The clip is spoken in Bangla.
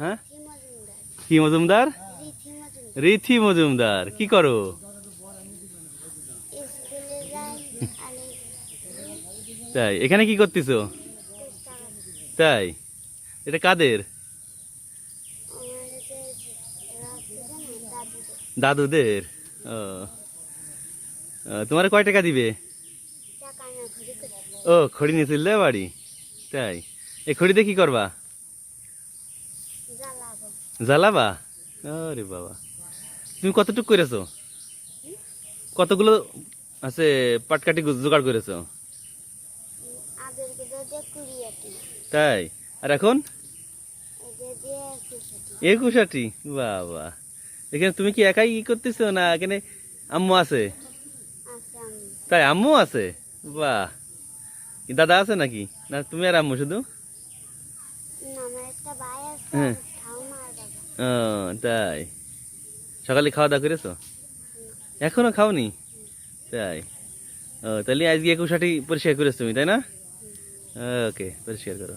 হ্যাঁ, কি মজুমদার? রিথি মজুমদার। কি করো? তাই, এখানে কি করতেছো? তাই, এটা কাদের? দাদুদের। ও, তোমার কয় টাকা দিবে? ও, খড়ি নিয়ে চললে বাড়ি? তাই, এই খড়িতে কি করবা? জ্বালাবা? আরে বাবা, তুমি কতটুক করেছো? কতগুলো আছে পাটকাঠি জোগাড় করেছো? তাই, আর এখন 21টি। বাবা, এখানে তুমি কি একাই ই করতেছো না এখানে আম্মু আছে? তাই, আম্মু আছে? বাহ, দাদা আছে নাকি? না তুমি আর আম্মু শুধু? হ্যাঁ। ও, তাই, সকালে খাওয়া দাওয়া করেছো? এখনো খাওনি? তাই, ও তাহলে আজকে 21টি পরিষ্কার করেছো তুমি, তাই না? ওকে, পরিষ্কার করো।